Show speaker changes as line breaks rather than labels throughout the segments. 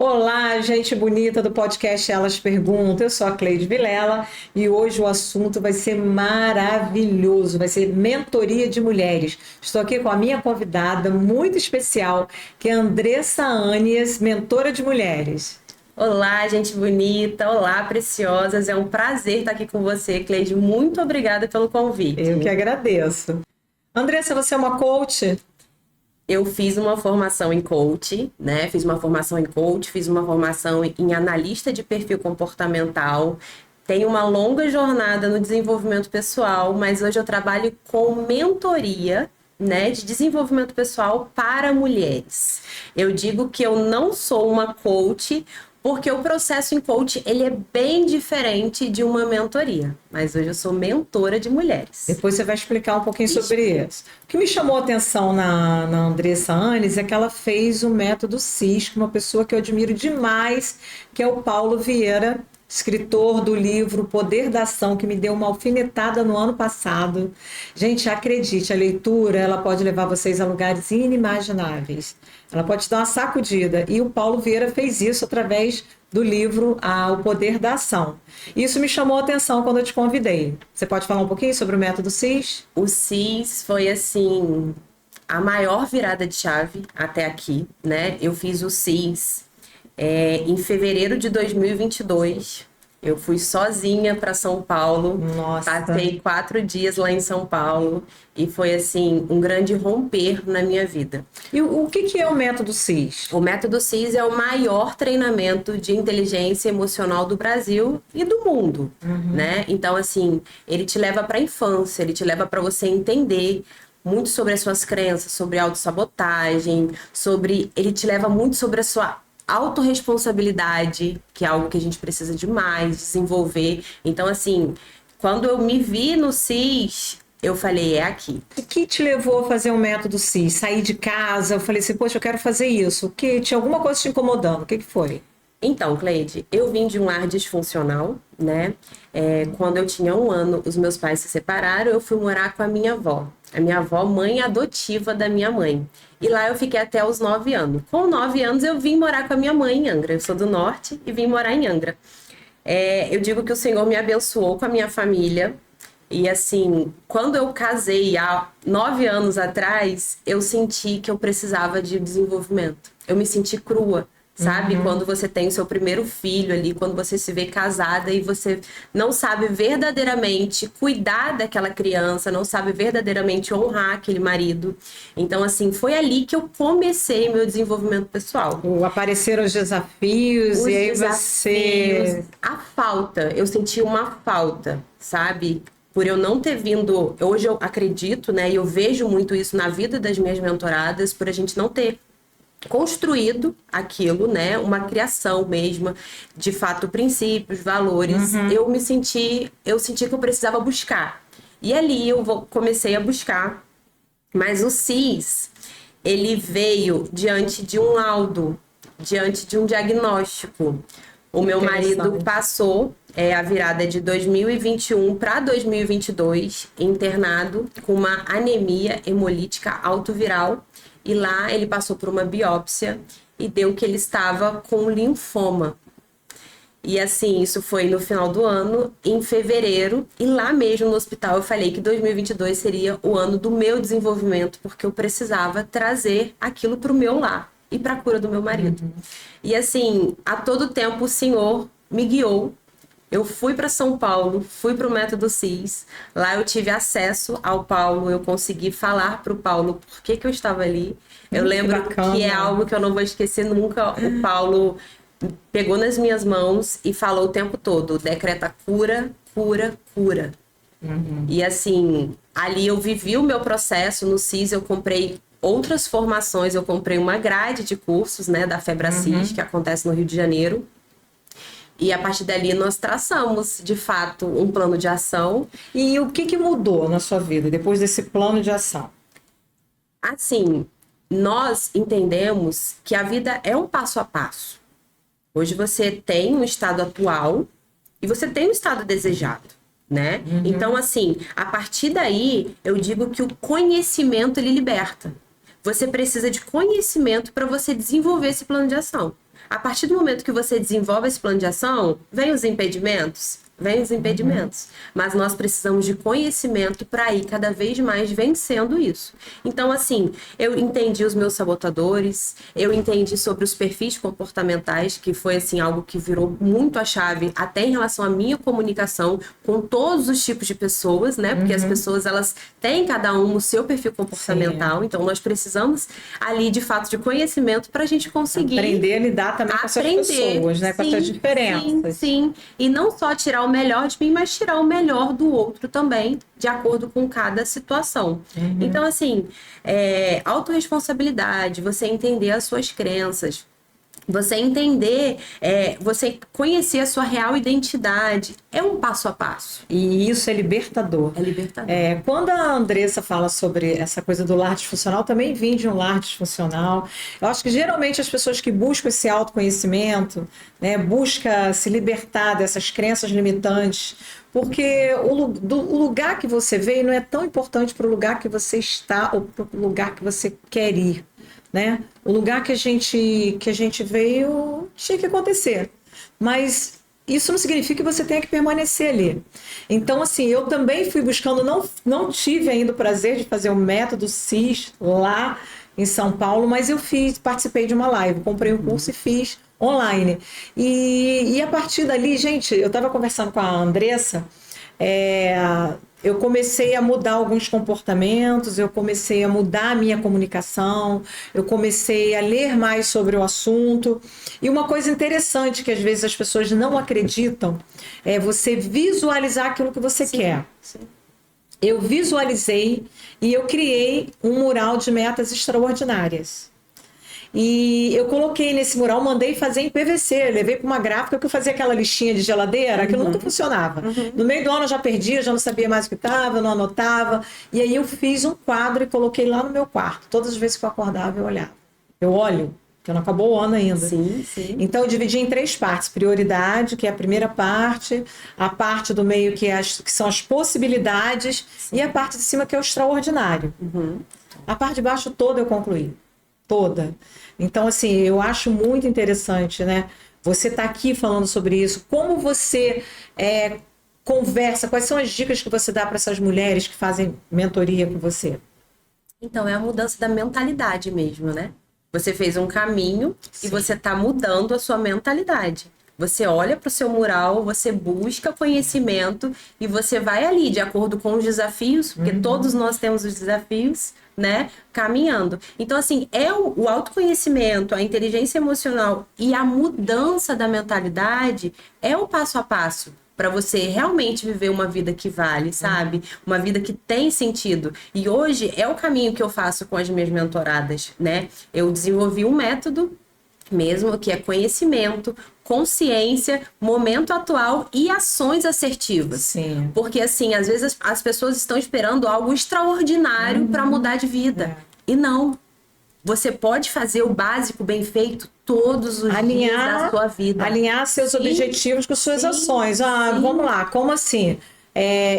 Olá, gente bonita do podcast Elas Perguntam. Eu sou a Cleide Vilela e hoje o assunto vai ser maravilhoso, vai ser mentoria de mulheres. Estou aqui com a minha convidada muito especial, que é a Andressa Anies, mentora de mulheres.
Olá, gente bonita, olá, preciosas. É um prazer estar aqui com você, Cleide. Muito obrigada pelo convite.
Eu que agradeço. Andressa, você é uma coach?
Eu fiz uma formação em coach, né? Fiz uma formação em coach, fiz uma formação em analista de perfil comportamental. Tenho uma longa jornada no desenvolvimento pessoal, mas hoje eu trabalho com mentoria, né, de desenvolvimento pessoal para mulheres. Eu digo que eu não sou uma coach, porque o processo em coach, ele é bem diferente de uma mentoria. Mas hoje eu sou mentora de mulheres.
Depois você vai explicar um pouquinho sobre isso. O que me chamou a atenção na Andressa Anies é que ela fez o método CIS, com uma pessoa que eu admiro demais, que é o Paulo Vieira, escritor do livro Poder da Ação, que me deu uma alfinetada no ano passado. Gente, acredite, a leitura ela pode levar vocês a lugares inimagináveis. Ela pode te dar uma sacudida. E o Paulo Vieira fez isso através do livro O Poder da Ação. Isso me chamou a atenção quando eu te convidei. Você pode falar um pouquinho sobre o método CIS?
O CIS foi, assim, a maior virada de chave até aqui, né? Eu fiz o CIS em fevereiro de 2022. Eu fui sozinha para São Paulo.
Nossa.
Passei 4 dias lá em São Paulo e foi, assim, um grande romper na minha vida.
E o que é o método CIS?
O método CIS é o maior treinamento de inteligência emocional do Brasil e do mundo, né? Então, assim, ele te leva para a infância, ele te leva para você entender muito sobre as suas crenças, sobre autossabotagem, ele te leva muito sobre a sua autorresponsabilidade, que é algo que a gente precisa demais desenvolver. Então, assim, quando eu me vi no CIS, eu falei, é aqui.
O que te levou a fazer o método CIS? Sair de casa, eu falei assim, poxa, eu quero fazer isso. Que tinha alguma coisa te incomodando, o que foi?
Então, Cleide, eu vim de um lar disfuncional, né? Quando eu tinha 1 ano, os meus pais se separaram, eu fui morar com a minha avó. A minha avó, mãe adotiva da minha mãe. E lá eu fiquei até os 9 anos. Com 9 anos, eu vim morar com a minha mãe em Angra. Eu sou do norte e vim morar em Angra. Eu digo que o Senhor me abençoou com a minha família. E assim, quando eu casei há 9 anos atrás, eu senti que eu precisava de desenvolvimento. Eu me senti crua. Sabe? Quando você tem o seu primeiro filho ali, quando você se vê casada e você não sabe verdadeiramente cuidar daquela criança, não sabe verdadeiramente honrar aquele marido. Então, assim, foi ali que eu comecei meu desenvolvimento pessoal.
Apareceram os desafios e aí você...
A falta, eu senti uma falta, sabe? Por eu não ter vindo... Hoje eu acredito, né? E eu vejo muito isso na vida das minhas mentoradas, por a gente não ter construído aquilo, né? Uma criação mesmo, de fato, princípios, valores. Eu senti que eu precisava buscar. E ali comecei a buscar. Mas o CIS, ele veio diante de um laudo, diante de um diagnóstico. O meu marido passou a virada de 2021 para 2022 internado com uma anemia hemolítica autoviral. E lá ele passou por uma biópsia e deu que ele estava com linfoma. E assim, isso foi no final do ano, em fevereiro. E lá mesmo no hospital eu falei que 2022 seria o ano do meu desenvolvimento, porque eu precisava trazer aquilo para o meu lar e para a cura do meu marido. E assim, a todo tempo o Senhor me guiou. Eu fui para São Paulo, fui para o método CIS. Lá eu tive acesso ao Paulo, eu consegui falar para o Paulo por que eu estava ali. Eu lembro que é algo que eu não vou esquecer nunca. O Paulo pegou nas minhas mãos e falou o tempo todo, decreta cura, cura, cura. E assim, ali eu vivi o meu processo no CIS, eu comprei outras formações, eu comprei uma grade de cursos, né, da FebraCIS, que acontece no Rio de Janeiro. E a partir dali nós traçamos, de fato, um plano de ação.
E o que mudou na sua vida depois desse plano de ação?
Assim, nós entendemos que a vida é um passo a passo. Hoje você tem um estado atual e você tem um estado desejado, né? Então, assim, a partir daí, eu digo que o conhecimento, ele liberta. Você precisa de conhecimento para você desenvolver esse plano de ação. A partir do momento que você desenvolve esse plano de ação, vem os impedimentos? Vem os impedimentos. Mas nós precisamos de conhecimento para ir cada vez mais vencendo isso. Então, assim, eu entendi os meus sabotadores, eu entendi sobre os perfis comportamentais, que foi, assim, algo que virou muito a chave, até em relação à minha comunicação com todos os tipos de pessoas, né? Porque as pessoas, elas têm cada um o seu perfil comportamental. Sim. Então, nós precisamos ali, de fato, de conhecimento para a gente conseguir...
Aprender a lidar também com essas pessoas, né? Com essas diferenças.
Sim. E não só tirar o melhor de mim, mas tirar o melhor do outro também, de acordo com cada situação. Então, assim, autorresponsabilidade, você entender as suas crenças, você entender, você conhecer a sua real identidade, é um passo a passo.
E isso é libertador.
É libertador.
Quando a Andressa fala sobre essa coisa do lar disfuncional, também vim de um lar disfuncional. Eu acho que geralmente as pessoas que buscam esse autoconhecimento, né, buscam se libertar dessas crenças limitantes, porque o lugar que você veio não é tão importante para o lugar que você está ou para o lugar que você quer ir. Né? O lugar que a gente veio tinha que acontecer, mas isso não significa que você tenha que permanecer ali. Então, assim, eu também fui buscando, não tive ainda o prazer de fazer o método CIS lá em São Paulo, mas eu participei de uma live, comprei um curso e fiz online. E a partir dali, gente, eu estava conversando com a Andressa, eu comecei a mudar alguns comportamentos, eu comecei a mudar a minha comunicação, eu comecei a ler mais sobre o assunto. E uma coisa interessante que às vezes as pessoas não acreditam é você visualizar aquilo que você quer.
Sim.
Eu visualizei e eu criei um mural de metas extraordinárias. E eu coloquei nesse mural, mandei fazer em PVC, levei para uma gráfica que eu fazia aquela listinha de geladeira, que nunca funcionava. No meio do ano eu já perdia, já não sabia mais o que estava, não anotava. E aí eu fiz um quadro e coloquei lá no meu quarto. Todas as vezes que eu acordava, eu olhava. Eu olho, porque não acabou o ano ainda.
Sim.
Então eu dividi em 3 partes. Prioridade, que é a primeira parte, a parte do meio, que são as possibilidades, e a parte de cima, que é o extraordinário. A parte de baixo toda eu concluí. Toda. Então, assim, eu acho muito interessante, né? Você tá aqui falando sobre isso. Como você conversa? Quais são as dicas que você dá para essas mulheres que fazem mentoria com você?
Então, é a mudança da mentalidade mesmo, né? Você fez um caminho. Sim. E você tá mudando a sua mentalidade. Você olha para o seu mural, você busca conhecimento e você vai ali, de acordo com os desafios, porque todos nós temos os desafios, né? Caminhando. Então, assim, o autoconhecimento, a inteligência emocional e a mudança da mentalidade é o passo a passo para você realmente viver uma vida que vale, sabe? Uma vida que tem sentido. E hoje é o caminho que eu faço com as minhas mentoradas, né? Eu desenvolvi um método mesmo, que é conhecimento, consciência, momento atual e ações assertivas.
Sim.
Porque, assim, às vezes as pessoas estão esperando algo extraordinário para mudar de vida. E não. Você pode fazer o básico bem feito todos os dias da sua vida.
Alinhar seus objetivos com suas ações. Vamos lá, como assim?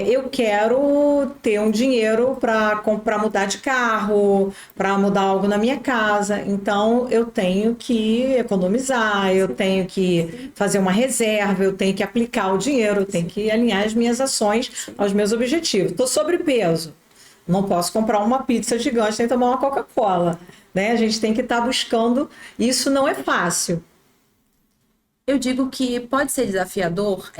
Eu quero ter um dinheiro para mudar de carro, para mudar algo na minha casa. Então, eu tenho que economizar, eu tenho que fazer uma reserva, eu tenho que aplicar o dinheiro, eu tenho que alinhar as minhas ações aos meus objetivos. Estou sobrepeso. Não posso comprar uma pizza gigante nem tomar uma Coca-Cola. Né? A gente tem que estar buscando. Isso não é fácil.
Eu digo que pode ser desafiador,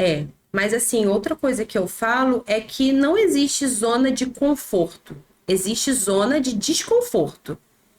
mas, assim, outra coisa que eu falo é que não existe zona de conforto. Existe zona de desconforto.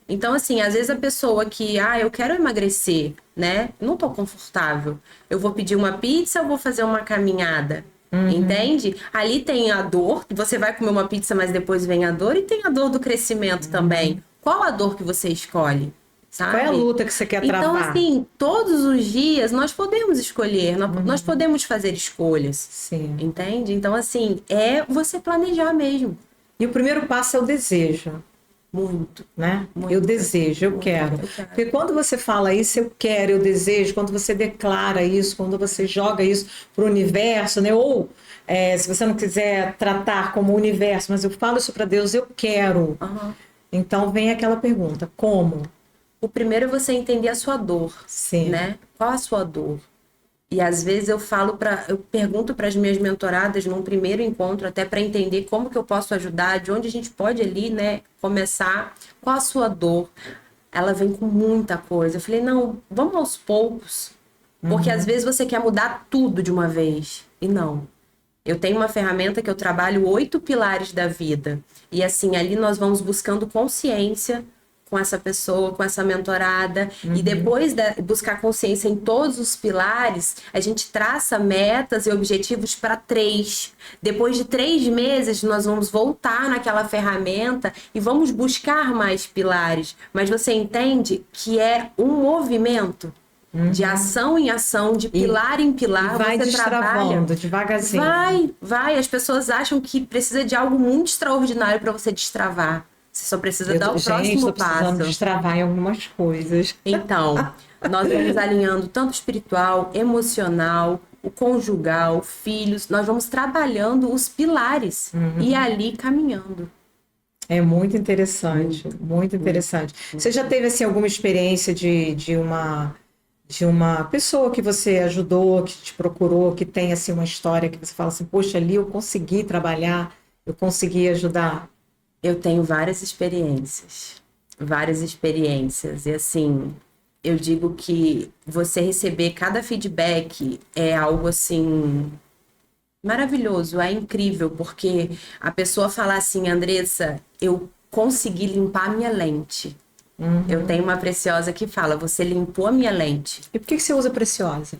Então, assim, às vezes a pessoa que, eu quero emagrecer, né? Não tô confortável. Eu vou pedir uma pizza ou vou fazer uma caminhada? Entende? Ali tem a dor, você vai comer uma pizza, mas depois vem a dor, e tem a dor do crescimento também. Qual a dor que você escolhe? Sabe?
Qual é a luta que você quer travar?
Então, assim, todos os dias nós podemos escolher, nós podemos fazer escolhas.
Sim.
Entende? Então, assim, é você planejar mesmo.
E o primeiro passo é o desejo.
Muito.
Né? Eu desejo, eu quero. Porque quando você fala isso, eu quero, eu desejo, quando você declara isso, quando você joga isso para o universo, né? Ou se você não quiser tratar como universo, mas eu falo isso para Deus, eu quero. Então vem aquela pergunta, como?
O primeiro é você entender a sua dor,
Sim.
né? Qual a sua dor? E às vezes eu pergunto para as minhas mentoradas num primeiro encontro, até para entender como que eu posso ajudar, de onde a gente pode ali, né, começar. Qual a sua dor? Ela vem com muita coisa. Eu falei, não, vamos aos poucos. Porque às vezes você quer mudar tudo de uma vez. E não. Eu tenho uma ferramenta que eu trabalho 8 pilares da vida. E assim, ali nós vamos buscando consciência com essa pessoa, com essa mentorada. E depois de buscar consciência em todos os pilares, a gente traça metas e objetivos para 3. Depois de 3 meses, nós vamos voltar naquela ferramenta e vamos buscar mais pilares. Mas você entende que é um movimento de ação em ação, de pilar em pilar.
E vai
você
destravando
trabalha,
devagarzinho.
vai. As pessoas acham que precisa de algo muito extraordinário para você destravar. Você só precisa dar o próximo
tô precisando
passo.
destravar em algumas coisas.
Então, nós vamos alinhando tanto o espiritual, emocional, o conjugal, filhos. Nós vamos trabalhando os pilares e ali caminhando.
É muito interessante, muito interessante. Você já teve assim alguma experiência de uma pessoa que você ajudou, que te procurou, que tem assim uma história que você fala assim, poxa, ali eu consegui trabalhar, eu consegui ajudar?
Eu tenho várias experiências. E assim, eu digo que você receber cada feedback é algo assim maravilhoso, é incrível, porque a pessoa fala assim, Andressa, eu consegui limpar minha lente. Eu tenho uma preciosa que fala, você limpou a minha lente.
E por que você usa Preciosa?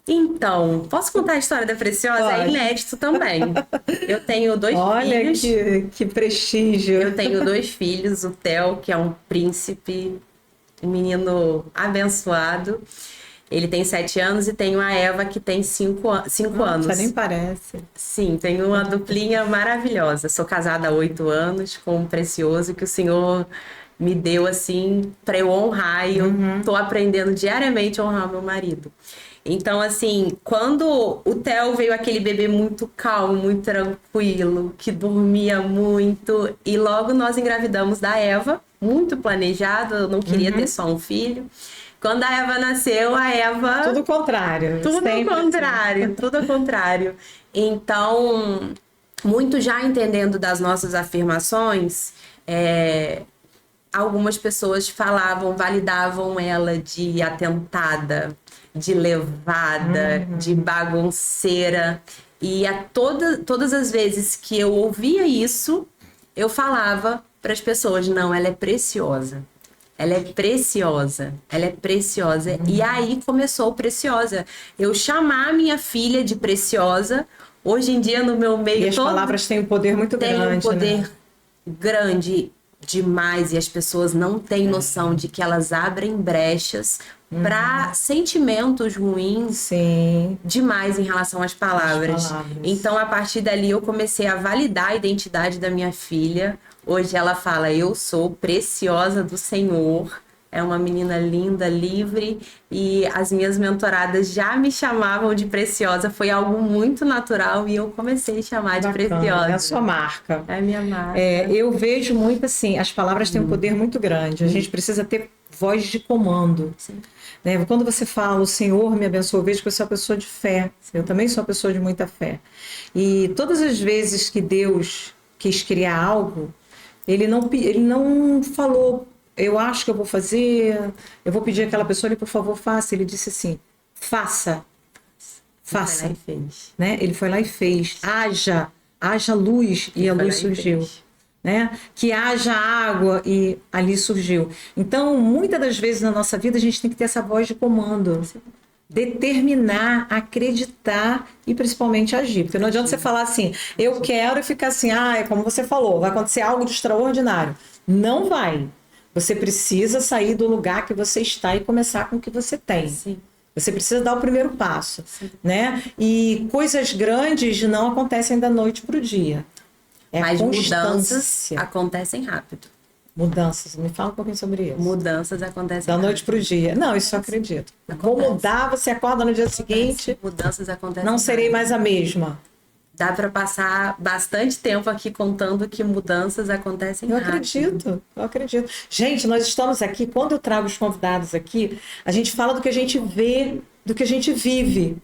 Então, posso contar a história da Preciosa?
Pode.
É inédito também. Eu tenho 2
Olha
filhos.
que prestígio.
Eu tenho 2 filhos, o Theo, que é um príncipe, um menino abençoado. Ele tem 7 anos e tenho a Eva, que tem 5 anos.
Nossa, nem parece.
Sim, tenho uma duplinha maravilhosa. Sou casada há 8 anos com um precioso que o Senhor me deu assim para eu honrar e eu tô aprendendo diariamente a honrar meu marido. Então, assim, quando o Theo veio aquele bebê muito calmo, muito tranquilo, que dormia muito, e logo nós engravidamos da Eva, muito planejado, eu não queria ter só um filho. Quando a Eva nasceu, a Eva...
Tudo o contrário.
Tudo ao
sempre
contrário, tudo ao contrário. Então, muito já entendendo das nossas afirmações, algumas pessoas falavam, validavam ela de atentada, de levada, de bagunceira. E todas as vezes que eu ouvia isso, eu falava para as pessoas, não, ela é preciosa. Ela é preciosa, ela é preciosa. E aí começou o Preciosa. Eu chamar minha filha de preciosa, hoje em dia no meu meio...
E as palavras têm um poder muito grande,
tem um poder
né?
grande demais e as pessoas não têm noção de que elas abrem brechas para sentimentos ruins
Sim.
demais em relação às palavras.
As palavras.
Então, a partir dali, eu comecei a validar a identidade da minha filha. Hoje ela fala, eu sou preciosa do Senhor. É uma menina linda, livre, e as minhas mentoradas já me chamavam de preciosa. Foi algo muito natural e eu comecei a chamar de preciosa.
É a sua marca.
É a minha marca.
Eu vejo muito assim, as palavras têm um poder muito grande. A gente precisa ter voz de comando.
Sim.
Né? Quando você fala, o Senhor me abençoou, eu vejo que você é uma pessoa de fé. Eu também sou uma pessoa de muita fé. E todas as vezes que Deus quis criar algo, ele não falou, eu acho que eu vou fazer, eu vou pedir àquela pessoa, ele, por favor, faça. Ele disse assim, faça. Faça.
Ele foi lá e fez.
Né? Ele foi lá e fez. Haja luz, e a luz surgiu. Né? Que haja água e ali surgiu. Então, muitas das vezes na nossa vida a gente tem que ter essa voz de comando.
Sim.
Determinar, acreditar e principalmente agir. Porque não adianta você falar assim, eu quero e ficar assim, é como você falou, vai acontecer algo de extraordinário. Não vai. Você precisa sair do lugar que você está e começar com o que você tem.
Sim.
Você precisa dar o primeiro passo. Né? E coisas grandes não acontecem da noite para o dia.
Mas mudanças acontecem rápido.
Mudanças, me fala um pouquinho sobre isso.
Mudanças acontecem
da
rápido.
noite para o dia. Não, isso eu acredito. Vou mudar, você acorda no dia seguinte.
Mudanças acontecem
Não serei
rápido.
mais a mesma.
Dá para passar bastante tempo aqui contando que mudanças acontecem
Eu
rápido.
acredito, eu acredito. Gente, nós estamos aqui, quando eu trago os convidados aqui, a gente fala do que a gente vê, do que a gente vive.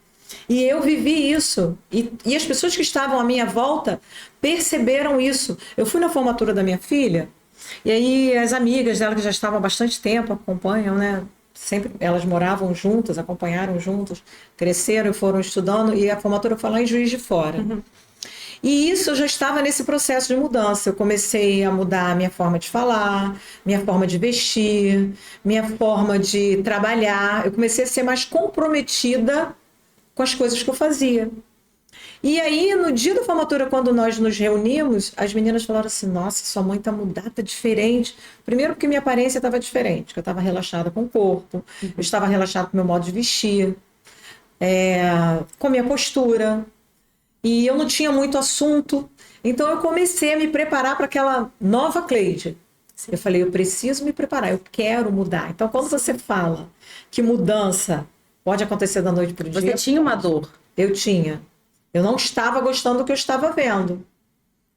E eu vivi isso. E as pessoas que estavam à minha volta perceberam isso. Eu fui na formatura da minha filha, e aí as amigas dela, que já estavam há bastante tempo, acompanham, né? Sempre elas moravam juntas, acompanharam juntas, cresceram e foram estudando, e a formatura foi lá em Juiz de Fora. E isso eu já estava nesse processo de mudança. Eu comecei a mudar a minha forma de falar, minha forma de vestir, minha forma de trabalhar. Eu comecei a ser mais comprometida com as coisas que eu fazia. E aí, no dia da formatura, quando nós nos reunimos, as meninas falaram assim: nossa, sua mãe tá mudada, tá diferente. Primeiro porque minha aparência estava diferente, que eu estava relaxada com o corpo, eu estava relaxada com o meu modo de vestir, com a minha postura. E eu não tinha muito assunto. Então eu comecei a me preparar para aquela nova Cleide. Sim. Eu falei, eu preciso me preparar, eu quero mudar. Então quando você fala que mudança pode acontecer da noite para o dia...
Você tinha uma dor.
Eu tinha. Eu não estava gostando do que eu estava vendo.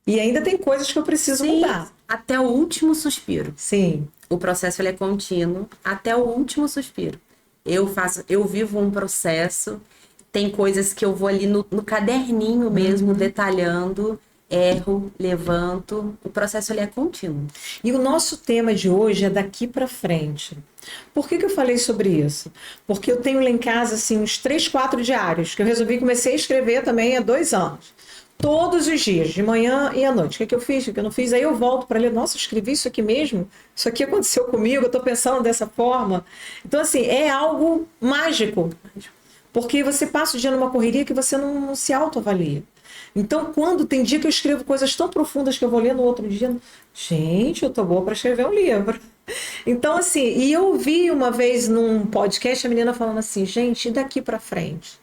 E ainda tem coisas que eu preciso mudar.
Até o último suspiro.
Sim.
O processo ele é contínuo até o último suspiro. Eu vivo um processo... Tem coisas que eu vou ali no caderninho mesmo, detalhando, erro, levanto. O processo ele é contínuo.
E o nosso tema de hoje é daqui para frente. Por que eu falei sobre isso? Porque eu tenho lá em casa assim, uns 3, 4 diários, que eu resolvi comecei a escrever também há 2 anos. Todos os dias, de manhã e à noite. O que eu fiz, o que eu não fiz? Aí eu volto para ler, nossa, eu escrevi isso aqui mesmo? Isso aqui aconteceu comigo, eu estou pensando dessa forma. Então, assim, é algo mágico. Porque você passa o dia numa correria que você não se autoavalia. Então, quando tem dia que eu escrevo coisas tão profundas que eu vou ler no outro dia, gente, eu tô boa para escrever um livro. Então, assim, e eu ouvi uma vez num podcast a menina falando assim, gente, e daqui para frente?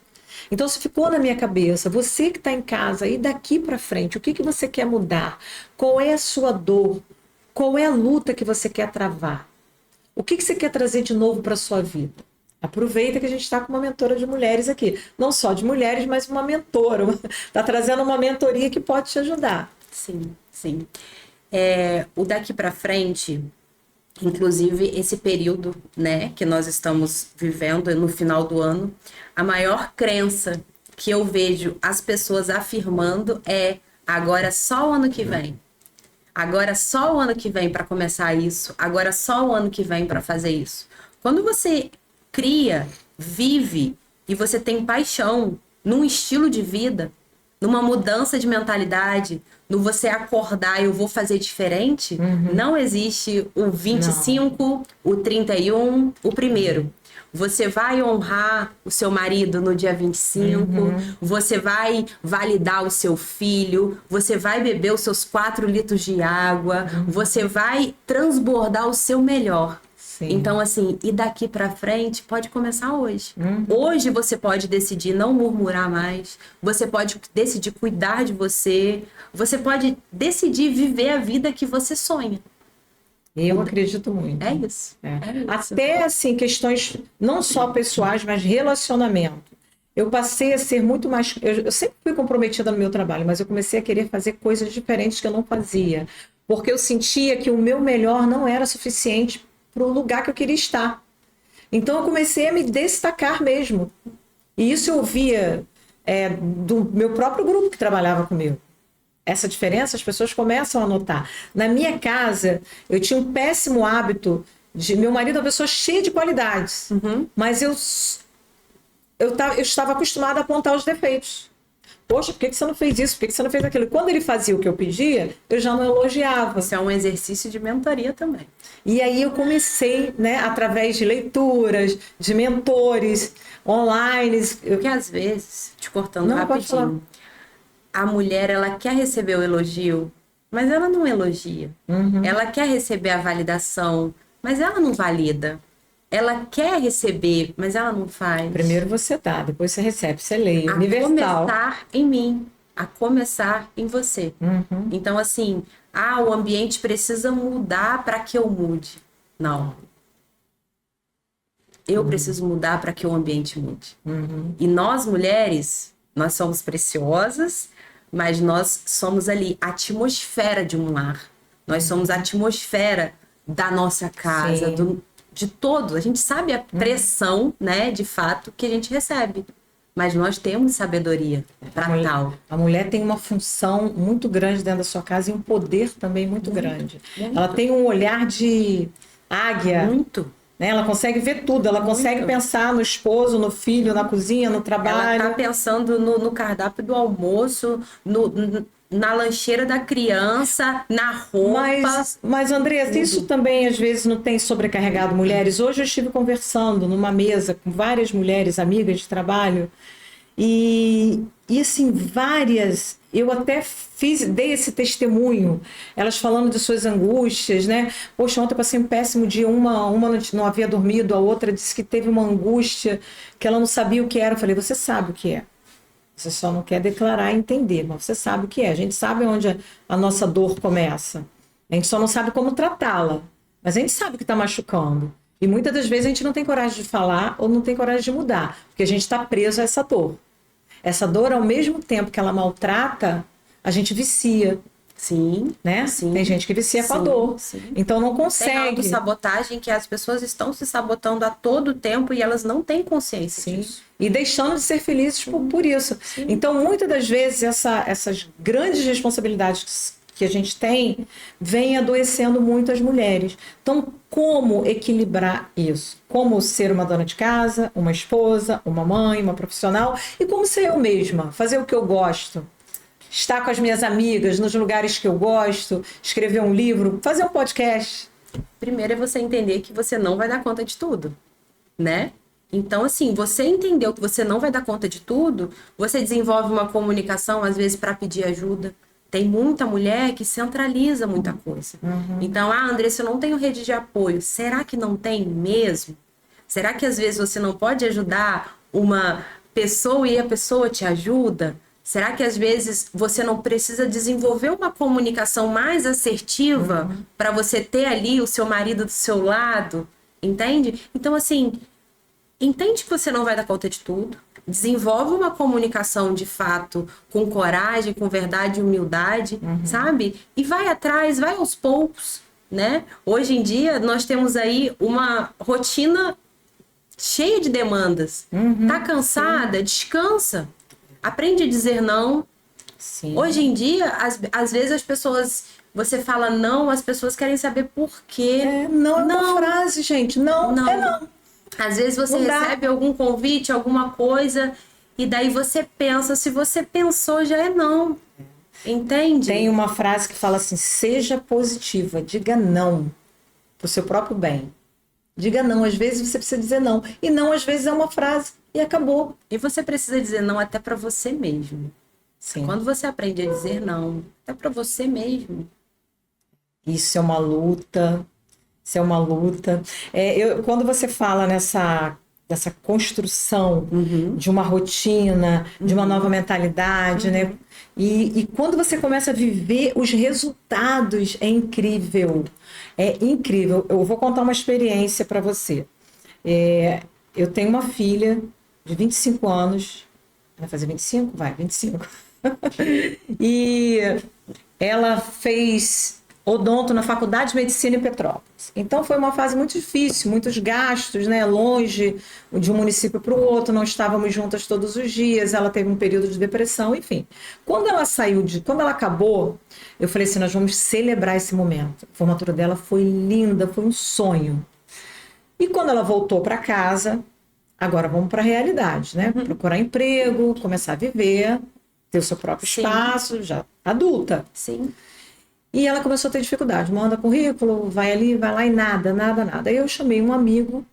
Então, isso ficou na minha cabeça. Você que está em casa, e daqui para frente, o que você quer mudar? Qual é a sua dor? Qual é a luta que você quer travar? O que você quer trazer de novo para a sua vida? Aproveita que a gente está com uma mentora de mulheres aqui. Não só de mulheres, mas uma mentora. Está trazendo uma mentoria que pode te ajudar.
Sim, sim. O daqui para frente, inclusive esse período, né, que nós estamos vivendo no final do ano, a maior crença que eu vejo as pessoas afirmando é agora só o ano que vem. Agora só o ano que vem para começar isso. Agora só o ano que vem para fazer isso. Quando você cria, vive e você tem paixão num estilo de vida, numa mudança de mentalidade, no você acordar, eu vou fazer diferente, não existe o 25, o 31, o primeiro. Você vai honrar o seu marido no dia 25, você vai validar o seu filho, você vai beber os seus 4 litros de água, você vai transbordar o seu melhor. Sim. Então, assim, e daqui pra frente pode começar hoje. Hoje você pode decidir não murmurar mais, você pode decidir cuidar de você, você pode decidir viver a vida que você sonha.
Eu acredito muito.
É isso. É isso.
Até, assim, questões não só pessoais, mas relacionamento. Eu passei a ser muito mais... Eu sempre fui comprometida no meu trabalho, mas eu comecei a querer fazer coisas diferentes que eu não fazia. Porque eu sentia que o meu melhor não era suficiente para o lugar que eu queria estar. Então eu comecei a me destacar mesmo. E isso eu via do meu próprio grupo que trabalhava comigo. Essa diferença as pessoas começam a notar. Na minha casa, eu tinha um péssimo hábito de... Meu marido é uma pessoa cheia de qualidades, mas eu estava acostumada a apontar os defeitos. Poxa, por que você não fez isso? Por que você não fez aquilo? Quando ele fazia o que eu pedia, eu já não elogiava.
Isso é um exercício de mentoria também.
E aí eu comecei, né, através de leituras, de mentores, online.
Porque às vezes, te cortando rapidinho, a mulher, ela quer receber o elogio, mas ela não elogia. Ela quer receber a validação, mas ela não valida. Ela quer receber, mas ela não faz.
Primeiro você dá, depois você recebe, você lê. Universal.
A começar em mim, a começar em você. Então, assim, o ambiente precisa mudar para que eu mude. Não. Eu preciso mudar para que o ambiente mude. E nós, mulheres, nós somos preciosas, mas nós somos ali a atmosfera de um lar. Nós somos a atmosfera da nossa casa, de todos. A gente sabe a pressão, né, de fato, que a gente recebe. Mas nós temos sabedoria para tal.
A mulher tem uma função muito grande dentro da sua casa e um poder também muito grande. Ela tem um olhar de águia.
Muito.
Né? Ela consegue ver tudo, ela consegue pensar no esposo, no filho, na cozinha, no trabalho.
Ela está pensando no cardápio do almoço, na lancheira da criança, na roupa.
Mas Andressa, isso também às vezes não tem sobrecarregado mulheres? Hoje eu estive conversando numa mesa com várias mulheres, amigas de trabalho, e assim, várias, eu até dei esse testemunho, elas falando de suas angústias, né? Poxa, ontem eu passei um péssimo dia, uma não havia dormido, a outra disse que teve uma angústia, que ela não sabia o que era. Eu falei, você sabe o que é. Você só não quer declarar e entender, mas você sabe o que é. A gente sabe onde a nossa dor começa. A gente só não sabe como tratá-la, mas a gente sabe o que está machucando. E muitas das vezes a gente não tem coragem de falar ou não tem coragem de mudar, porque a gente está preso a essa dor. Essa dor, ao mesmo tempo que ela maltrata, a gente vicia.
Sim,
né?
Sim.
Tem gente que vicia com a dor.
Sim.
Então não consegue.
Tem autossabotagem que as pessoas estão se sabotando a todo tempo e elas não têm consciência disso.
E deixando de ser felizes por isso. Sim. Então, muitas das vezes, essas grandes responsabilidades que a gente tem, vem adoecendo muito as mulheres. Então, como equilibrar isso? Como ser uma dona de casa, uma esposa, uma mãe, uma profissional, e como ser eu mesma, fazer o que eu gosto. Estar com as minhas amigas nos lugares que eu gosto, escrever um livro, fazer um podcast.
Primeiro é você entender que você não vai dar conta de tudo, né? Então, assim, você entendeu que você não vai dar conta de tudo, você desenvolve uma comunicação, às vezes, para pedir ajuda. Tem muita mulher que centraliza muita coisa. Então, Andressa, eu não tenho rede de apoio. Será que não tem mesmo? Será que, às vezes, você não pode ajudar uma pessoa e a pessoa te ajuda? Será que às vezes você não precisa desenvolver uma comunicação mais assertiva para você ter ali o seu marido do seu lado? Entende? Então, assim, entende que você não vai dar conta de tudo. Desenvolve uma comunicação de fato com coragem, com verdade e humildade, sabe? E vai atrás, vai aos poucos, né? Hoje em dia, nós temos aí uma rotina cheia de demandas. Tá cansada? Sim. Descansa. Aprende a dizer não.
Sim.
Hoje em dia, às vezes as pessoas... Você fala não, as pessoas querem saber por quê.
Não é uma frase, gente. Não. É não.
Às vezes você recebe algum convite, alguma coisa, e daí você pensa. Se você pensou, já é não. Entende?
Tem uma frase que fala assim, seja positiva, diga não pro seu próprio bem. Diga não, às vezes você precisa dizer não. E não, às vezes, é uma frase. E acabou.
E você precisa dizer não até para você mesmo.
Sim.
Quando você aprende a dizer não, até para você mesmo.
Isso é uma luta. Isso é uma luta. Quando você fala nessa construção de uma rotina, de uma nova mentalidade, né? E quando você começa a viver os resultados, é incrível. É incrível. Eu vou contar uma experiência para você. Eu tenho uma filha de 25 anos. Vai fazer 25? Vai, 25. E ela fez odonto na Faculdade de Medicina em Petrópolis. Então foi uma fase muito difícil, muitos gastos, né? Longe de um município para o outro, não estávamos juntas todos os dias, ela teve um período de depressão, enfim. Quando ela acabou, eu falei assim, nós vamos celebrar esse momento. A formatura dela foi linda, foi um sonho. E quando ela voltou para casa, agora vamos para a realidade, né? Procurar emprego, começar a viver, ter o seu próprio espaço, já adulta.
Sim.
E ela começou a ter dificuldade, manda currículo, vai ali, vai lá e nada. Aí eu chamei um amigo,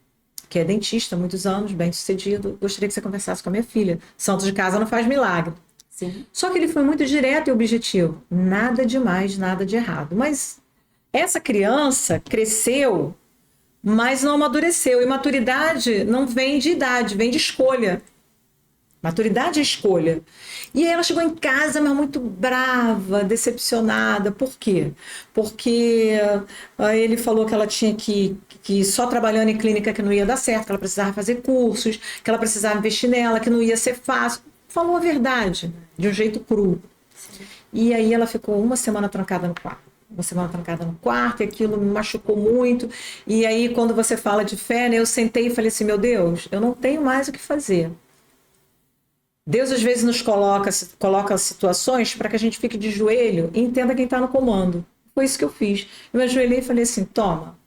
que é dentista há muitos anos, bem sucedido, gostaria que você conversasse com a minha filha. Santo de casa não faz milagre.
Sim.
Só que ele foi muito direto e objetivo. Nada de mais, nada de errado. Mas essa criança cresceu, mas não amadureceu. E maturidade não vem de idade, vem de escolha. Maturidade é escolha. E aí ela chegou em casa, mas muito brava, decepcionada. Por quê? Porque ele falou que ela tinha que só trabalhando em clínica que não ia dar certo, que ela precisava fazer cursos, que ela precisava investir nela, que não ia ser fácil. Falou a verdade, de um jeito cru. E aí ela ficou uma semana trancada no quarto. Uma semana trancada no quarto, e aquilo me machucou muito. E aí, quando você fala de fé, né, eu sentei e falei assim, meu Deus, eu não tenho mais o que fazer. Deus, às vezes, nos coloca situações para que a gente fique de joelho e entenda quem está no comando. Foi isso que eu fiz. Eu me ajoelhei e falei assim, toma,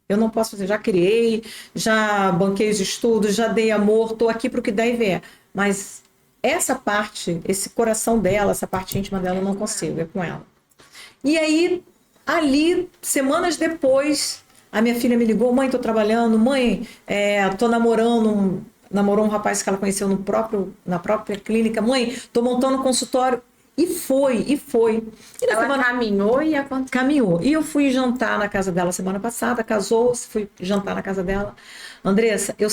eu não posso fazer, já criei, já banquei os estudos, já dei amor, estou aqui para o que der e vier. Mas essa parte, esse coração dela, essa parte íntima dela, eu não consigo, é com ela. E aí, ali, semanas depois, a minha filha me ligou, mãe, tô trabalhando, mãe, tô namorou um rapaz que ela conheceu na própria clínica, mãe, tô montando um consultório. E foi. E
ela caminhou e aconteceu.
Caminhou. E eu fui jantar na casa dela semana passada, casou-se, fui jantar na casa dela. Andressa, eu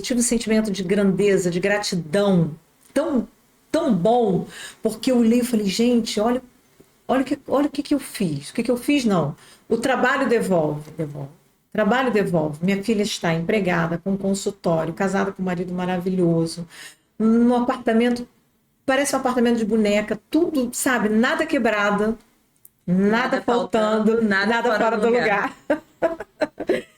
tive um sentimento de grandeza, de gratidão, tão bom, porque eu olhei e falei, gente, olha o que eu fiz. O que eu fiz, não. O trabalho devolve. O trabalho devolve. Minha filha está empregada, com um consultório, casada com um marido maravilhoso, num apartamento, parece um apartamento de boneca, tudo, sabe, nada quebrado, nada faltando, nada fora do lugar.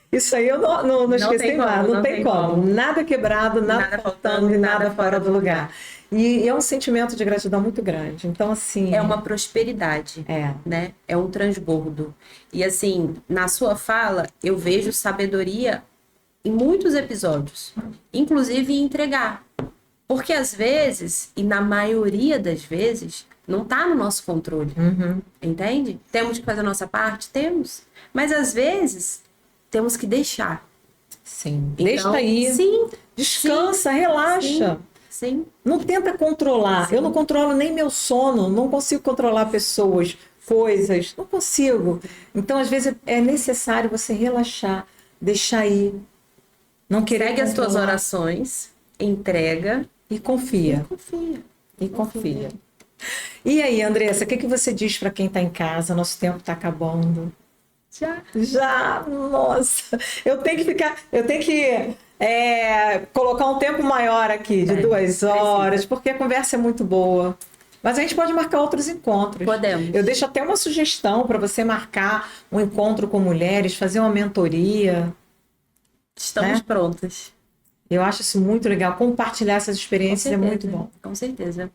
Isso aí eu não esqueci nada, não tem como. Nada quebrado, nada faltando e nada fora do lugar. E é um sentimento de gratidão muito grande. Então, assim...
É uma prosperidade, né? É um transbordo. E, assim, na sua fala, eu vejo sabedoria em muitos episódios. Inclusive em entregar. Porque, às vezes, e na maioria das vezes, não está no nosso controle. Entende? Temos que fazer a nossa parte? Temos. Mas, às vezes, temos que deixar.
Sim.
Então,
deixa aí.
Sim.
Descansa, relaxa.
Sim.
Não tenta controlar. Sim. Eu não controlo nem meu sono, não consigo controlar pessoas, coisas, não consigo. Então, às vezes, é necessário você relaxar, deixar ir, não querer
Segue
controlar.
as tuas orações, entrega
e confia.
E confia.
E aí, Andressa, o que você diz para quem está em casa? Nosso tempo está acabando. Já, nossa. Eu tenho que colocar um tempo maior aqui, de 2 horas, porque a conversa é muito boa. Mas a gente pode marcar outros encontros.
Podemos.
Eu deixo até uma sugestão para você marcar um encontro com mulheres, fazer uma mentoria.
Estamos prontas.
Eu acho isso muito legal. Compartilhar essas experiências é muito bom.
Com certeza.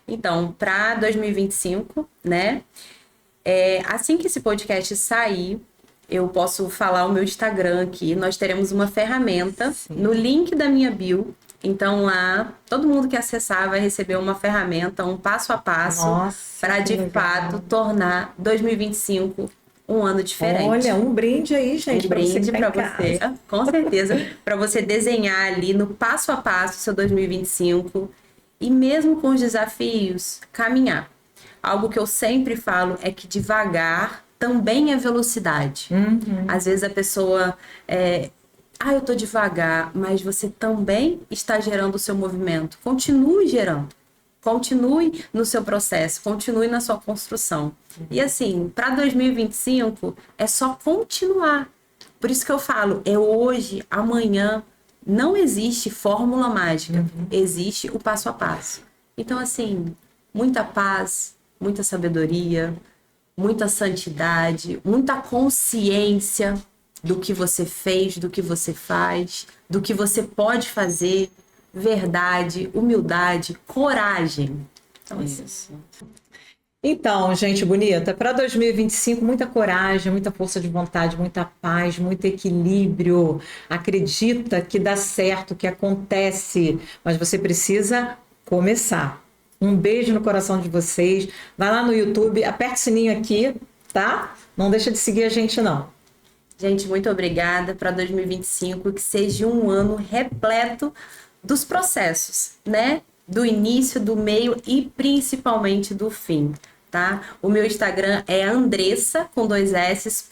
Então, para 2025, né? Assim que esse podcast sair, eu posso falar o meu Instagram aqui. Nós teremos uma ferramenta no link da minha bio. Então lá, todo mundo que acessar vai receber uma ferramenta, um passo a passo, para de fato tornar 2025 um ano diferente.
Olha, um brinde aí, gente.
Um brinde para você, com certeza, para você desenhar ali no passo a passo o seu 2025 e mesmo com os desafios, caminhar. Algo que eu sempre falo é que devagar também é velocidade. Às vezes a pessoa eu tô devagar, mas você também está gerando o seu movimento. Continue gerando. Continue no seu processo, continue na sua construção. E assim, para 2025 é só continuar. Por isso que eu falo, é hoje, amanhã. Não existe fórmula mágica, existe o passo a passo. Então assim, muita paz, muita sabedoria, muita santidade, muita consciência do que você fez, do que você faz, do que você pode fazer, verdade, humildade, coragem. Então,
isso. Então, gente bonita, para 2025, muita coragem, muita força de vontade, muita paz, muito equilíbrio. Acredita que dá certo, que acontece, mas você precisa começar. Um beijo no coração de vocês. Vai lá no YouTube, aperta o sininho aqui, tá? Não deixa de seguir a gente, não.
Gente, muito obrigada. Para 2025, que seja um ano repleto dos processos, né? Do início, do meio e principalmente do fim, tá? O meu Instagram é Andressa, com 2 S,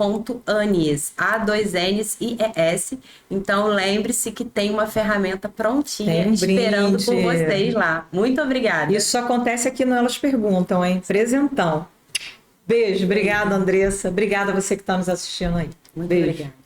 .Anies, A2Ns e ES. Então, lembre-se que tem uma ferramenta prontinha esperando por vocês lá. Muito obrigada.
Isso acontece aqui no Elas Perguntam, hein? Presentão. Beijo, obrigada, Andressa. Obrigada a você que está nos assistindo aí.
Muito obrigada.